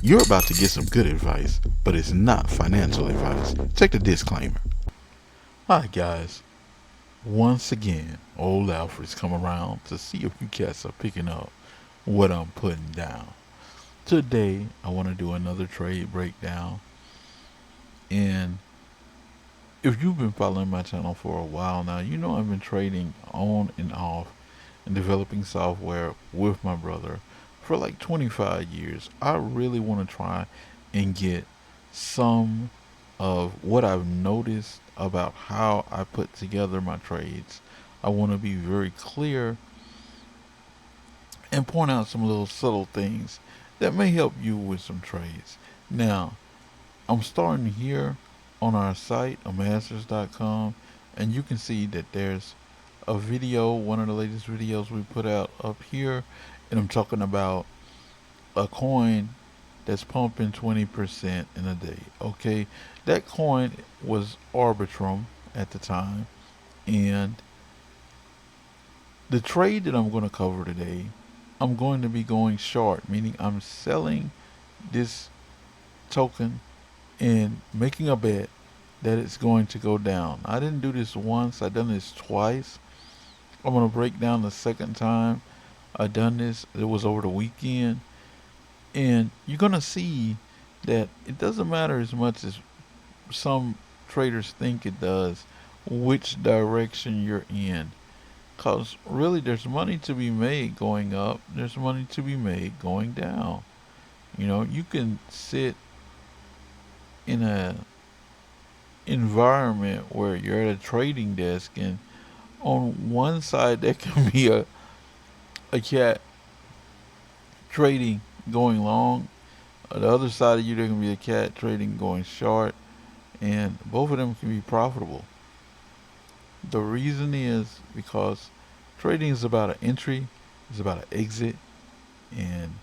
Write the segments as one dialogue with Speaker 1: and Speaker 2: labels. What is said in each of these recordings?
Speaker 1: You're about to get some good advice, but it's not financial advice. Check the disclaimer. Hi guys. Once again, old Alfred's come around to see if you cats are picking up what I'm putting down. Today, I want to do another trade breakdown. And if you've been following my channel for a while now, you know I've been trading on and off and developing software with my brother for like 25 years. I really want to try and get some of what I've noticed about how I put together my trades. I want to be very clear and point out some little subtle things that may help you with some trades. Now, I'm starting here on our site, Amassers.com, and you can see that there's a video, one of the latest videos we put out up here, and I'm talking about a coin that's pumping 20% in a day. Okay, that coin was Arbitrum at the time, and the trade that I'm going to cover today, I'm going to be going short, meaning I'm selling this token and making a bet that it's going to go down. I didn't do this once, I done this twice. I'm going to break down the second time I done this. It was over the weekend. And you're going to see that it doesn't matter as much as some traders think it does which direction you're in. Because really, there's money to be made going up, there's money to be made going down. You know, you can sit in a environment where you're at a trading desk, and on one side there can be a cat trading going long. On the other side of you there can be a cat trading going short, and both of them can be profitable. The reason is because trading is about an entry, it's about an exit, and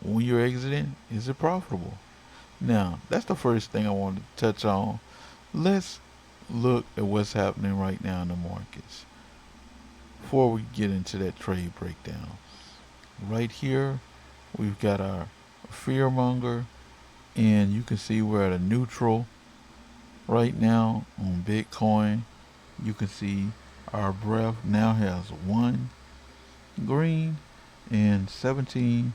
Speaker 1: when you're exiting, is it profitable? Now, that's the first thing I wanted to touch on. Let's look at what's happening right now in the markets before we get into that trade breakdown. Right here, we've got our fear monger, and you can see we're at a neutral right now on Bitcoin. You can see our breath now has 1 green and 17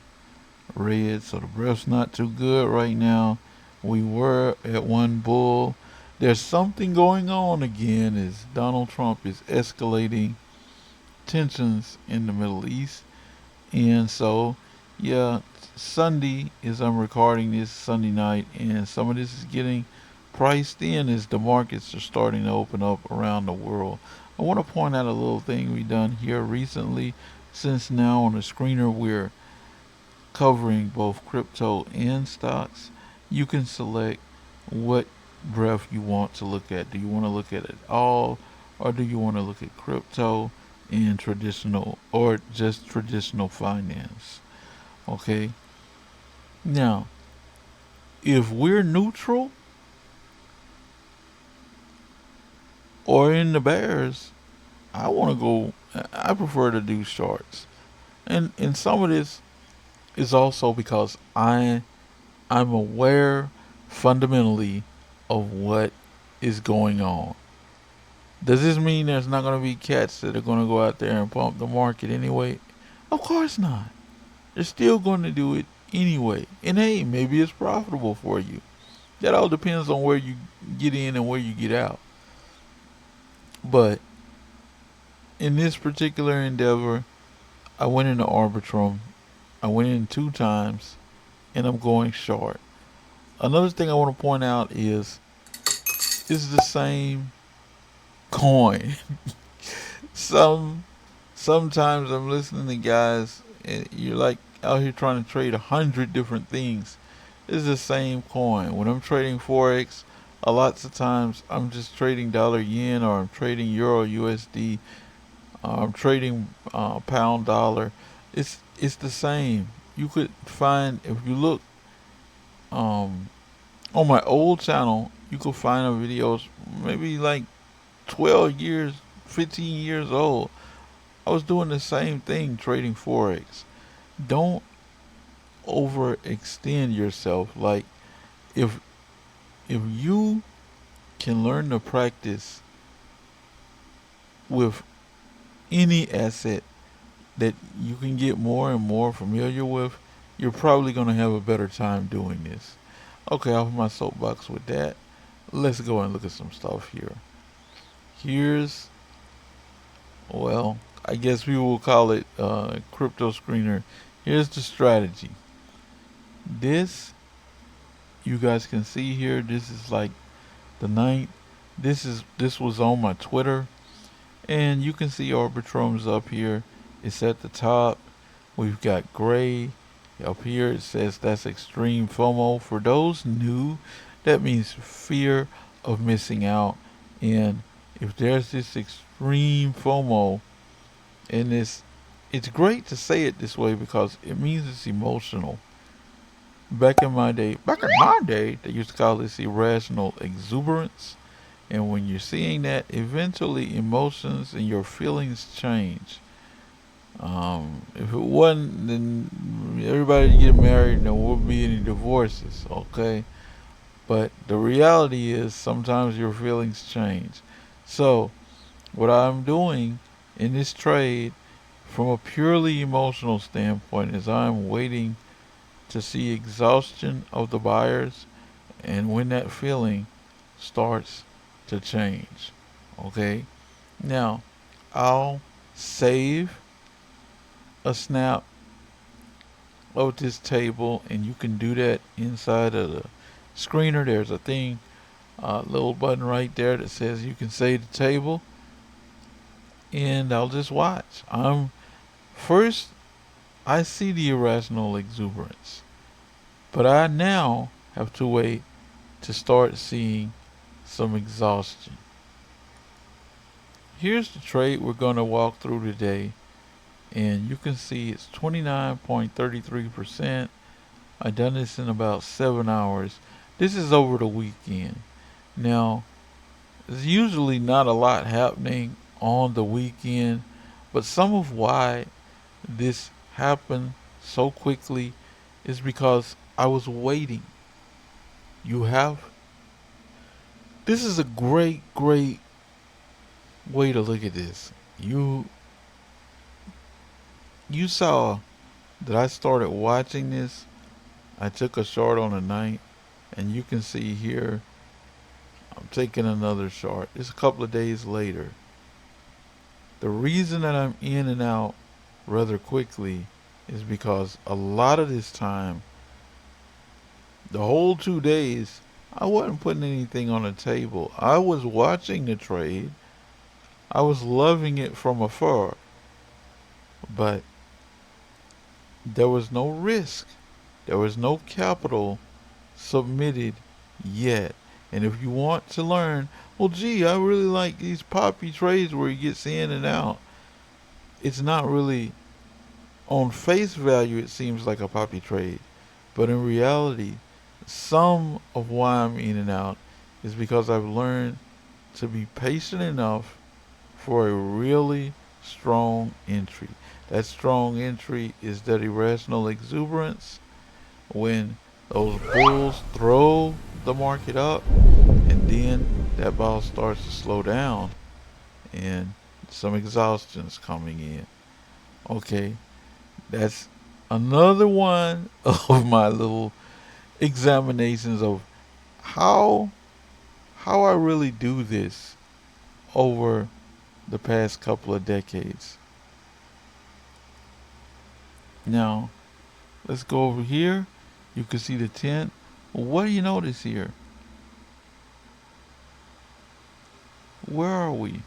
Speaker 1: red, so the breath's not too good right now. We were at 1 bull. There's something going on again as Donald Trump is escalating tensions in the Middle East. And so, yeah, Sunday, as I'm recording this Sunday night, and some of this is getting priced in as the markets are starting to open up around the world. I want to point out a little thing we've done here recently. Since now on the screener we're covering both crypto and stocks, you can select what breadth you want to look at. Do you want to look at it all, or do you want to look at crypto and traditional, or just traditional finance? Okay, now if we're neutral or in the bears, I want to go, I prefer to do shorts. And some of this is also because I'm aware fundamentally of what is going on. Does this mean there's not going to be cats that are going to go out there and pump the market anyway? Of course not. They're still going to do it anyway. And hey, maybe it's profitable for you. That all depends on where you get in and where you get out. But in this particular endeavor, I went into Arbitrum. I went in 2 times, and I'm going short. Another thing I want to point out is this is the same coin. Sometimes I'm listening to guys, and you're like out here trying to trade 100 different things. It's the same coin. When I'm trading forex, a lots of times I'm just trading dollar yen, or I'm trading euro USD. I'm trading pound dollar. It's the same. You could find, if you look on my old channel, you could find videos maybe like 12 years, 15 years old. I was doing the same thing trading forex. Don't overextend yourself. Like if if you can learn to practice with any asset that you can get more and more familiar with, you're probably going to have a better time doing this. Okay, off my soapbox with that. Let's go and look at some stuff here. Here's, well, I guess we will call it crypto screener. Here's the strategy. This, you guys can see here, this is like the ninth. This was on my Twitter, and you can see Arbitrum's up here. It's at the top. We've got gray up here. It says that's extreme FOMO. For those new, that means fear of missing out. And if there's this extreme FOMO in this, it's great to say it this way because it means it's emotional. Back in my day, they used to call this irrational exuberance. And when you're seeing that, eventually emotions and your feelings change. If it wasn't, then everybody get married and there won't be any divorces, okay? But the reality is sometimes your feelings change. So, what I'm doing in this trade from a purely emotional standpoint is I'm waiting to see exhaustion of the buyers and when that feeling starts to change, okay? Now, I'll save a snap of this table, and you can do that inside of the screener. There's a thing, a little button right there that says you can save the table, and I'll just watch. I'm first. I see the irrational exuberance, but I now have to wait to start seeing some exhaustion. Here's the trade we're going to walk through today, and you can see it's 29.33%. I done this in about 7 hours. This is over the weekend. Now, there's usually not a lot happening on the weekend, but some of why this happened so quickly is because I was waiting. You have This is a great way to look at this. You saw that I started watching this. I took a short on the night, and you can see here I'm taking another short. It's a couple of days later. The reason that I'm in and out rather quickly is because a lot of this time, the whole 2 days, I wasn't putting anything on the table. I was watching the trade. I was loving it from afar, but there was no risk. There was no capital submitted yet. And if you want to learn, well, gee, I really like these poppy trades where he gets in and out. It's not really, on face value, it seems like a poppy trade. But in reality, some of why I'm in and out is because I've learned to be patient enough for a really strong entry. That strong entry is that irrational exuberance when those bulls throw the market up and then that ball starts to slow down and some exhaustion's coming in. Okay, that's another one of my little examinations of how how I really do this over the past couple of decades. Now, let's go over here. You can see the tent. What do you notice here? Where are we?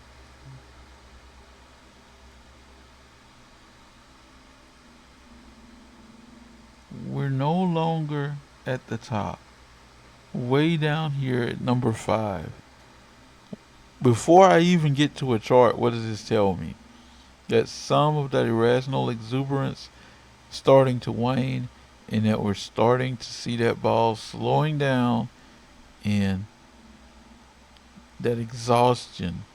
Speaker 1: We're no longer at the top. Way down here at number 5. Before I even get to a chart, what does this tell me? That some of that irrational exuberance starting to wane and that we're starting to see that ball slowing down and that exhaustion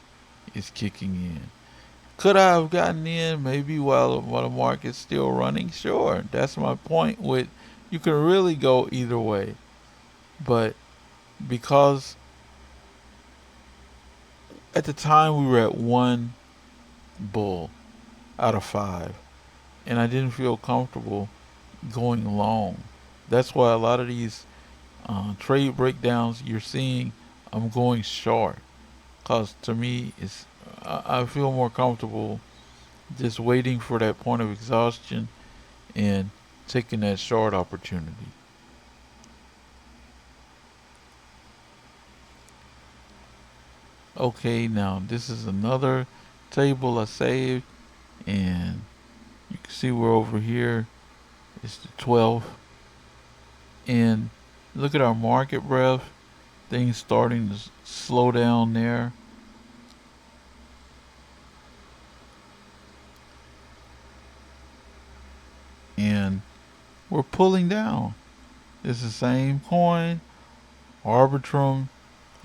Speaker 1: is kicking in. Could I have gotten in maybe while the market's still running? Sure. That's my point with You can really go either way. But because at the time we were at one bull out of five, and I didn't feel comfortable going long. That's why a lot of these trade breakdowns you're seeing, I'm going short. Cause to me, I feel more comfortable just waiting for that point of exhaustion and taking that short opportunity. Okay, now this is another table I saved, and you can see we're over here. It's the 12th, and look at our market breadth. Things starting to slow down there, and we're pulling down. It's the same coin, Arbitrum,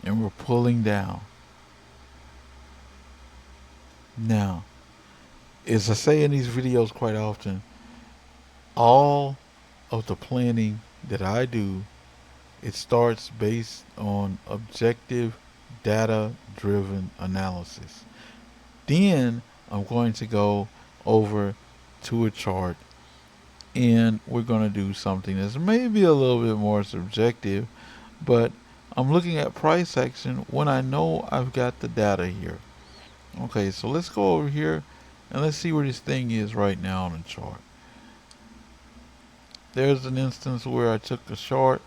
Speaker 1: and we're pulling down. Now, as I say in these videos quite often, all of the planning that I do, it starts based on objective, data driven analysis. Then I'm going to go over to a chart and we're going to do something that's maybe a little bit more subjective, but I'm looking at price action when I know I've got the data here. Okay, so let's go over here and let's see where this thing is right now on the chart. There's an instance where I took a short.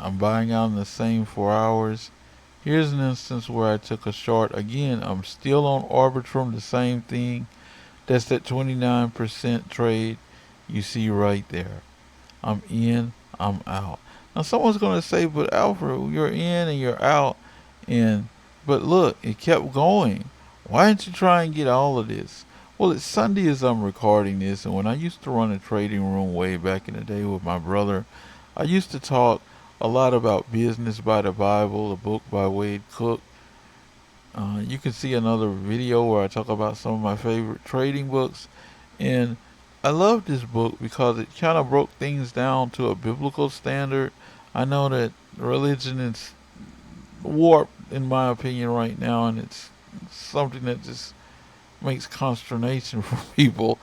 Speaker 1: I'm buying out in the same 4 hours. Here's an instance where I took a short. Again, I'm still on Arbitrum, the same thing. That's that 29% trade you see right there. I'm in, I'm out. Now someone's gonna say, but Alfred, you're in and you're out, and but look, it kept going. Why didn't you try and get all of this? Well, it's Sunday as I'm recording this, and when I used to run a trading room way back in the day with my brother, I used to talk a lot about business by the Bible, a book by Wade Cook. You can see another video where I talk about some of my favorite trading books. And I love this book because it kind of broke things down to a biblical standard. I know that religion is warped, in my opinion, right now, and it's something that just makes consternation for people.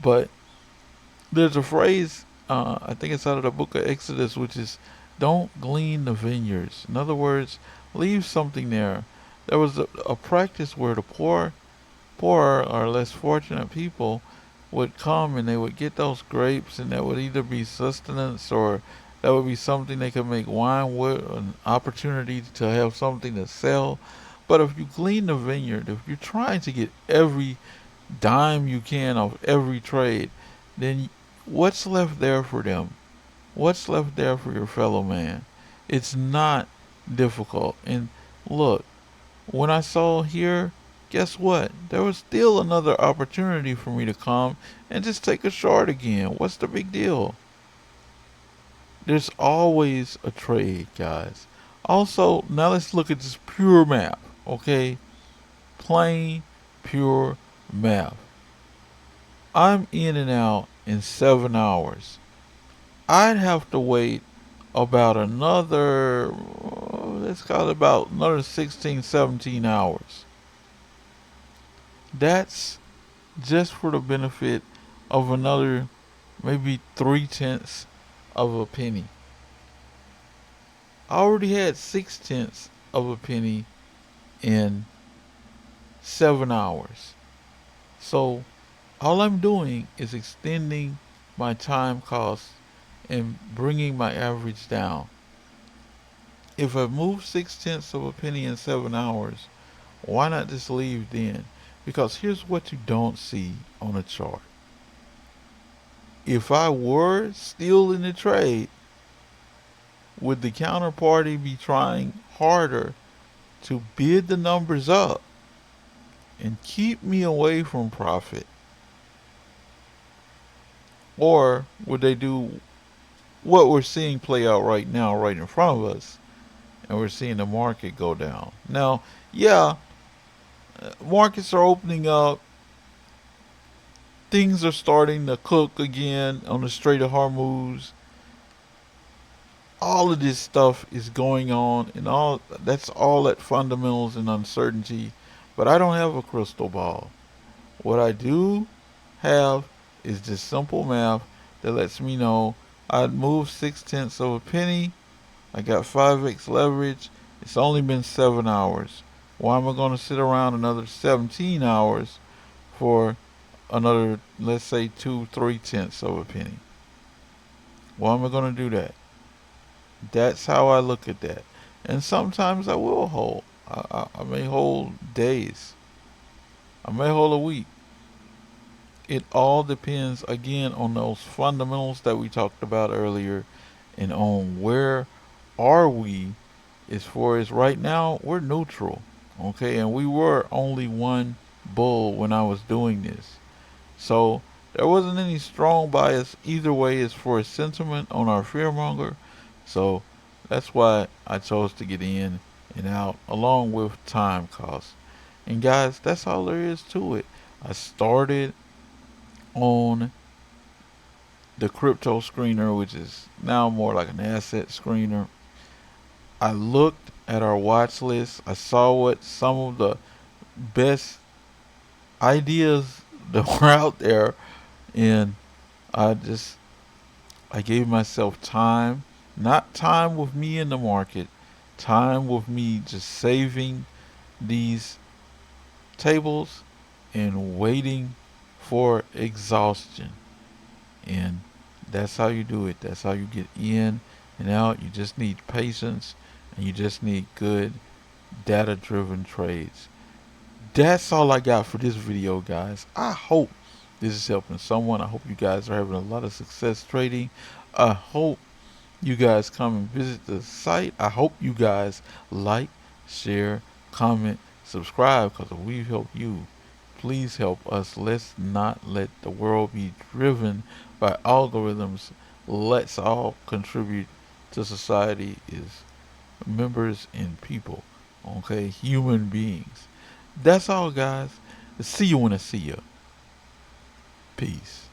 Speaker 1: But there's a phrase, I think it's out of the book of Exodus, which is don't glean the vineyards. In other words, leave something there. There was a practice where the poorer or less fortunate people would come and they would get those grapes, and that would either be sustenance or that would be something they could make wine with, an opportunity to have something to sell. But if you glean the vineyard, if you're trying to get every dime you can off every trade, then what's left there for them? What's left there for your fellow man? It's not difficult. And look, when I saw here, guess what? There was still another opportunity for me to come and just take a short again. What's the big deal? There's always a trade, guys. Also, now let's look at this pure math, okay? Plain, pure math. I'm in and out in 7 hours. I'd have to wait about another, let's call it about another 16, 17 hours. That's just for the benefit of another maybe 3/10 of a penny. I already had 6/10 of a penny in 7 hours. So all I'm doing is extending my time cost and bringing my average down. If I move 6/10 of a penny in 7 hours, why not just leave then? Because here's what you don't see on a chart. If I were still in the trade, would the counterparty be trying harder to bid the numbers up and keep me away from profit? Or would they do what we're seeing play out right now, right in front of us, and we're seeing the market go down? Now, yeah, markets are opening up things are starting to cook again on the Strait of Hormuz. All of this stuff is going on, and all that's all at fundamentals and uncertainty. But I don't have a crystal ball. What I do have is just simple math that lets me know I'd move 6 tenths of a penny. I got 5x leverage. It's only been 7 hours. Why am I going to sit around another 17 hours for another, let's say, 3 tenths of a penny? Why am I going to do that? That's how I look at that. And sometimes I will hold. I may hold days. I may hold a week. It all depends, again, on those fundamentals that we talked about earlier and on where are we as far as right now, we're neutral. Okay, and we were only one bull when I was doing this. So there wasn't any strong bias either way as far as sentiment on our fearmonger. So that's why I chose to get in and out along with time cost. And guys, that's all there is to it. I started on the crypto screener, which is now more like an asset screener. I looked at our watch list. I saw what some of the best ideas that were out there, and I just I gave myself time, not time with me in the market, time with me just saving these tables and waiting for exhaustion. And that's how you do it. That's how you get in and out. You just need patience and you just need good data driven trades. That's all I got for this video, guys. I hope this is helping someone. I hope you guys are having a lot of success trading. I hope you guys come and visit the site. I hope you guys like, share, comment, subscribe, because if we've helped you, please help us. Let's not let the world be driven by algorithms. Let's all contribute to society as members and people. Okay, human beings. That's all, guys. See you when I see you. Peace.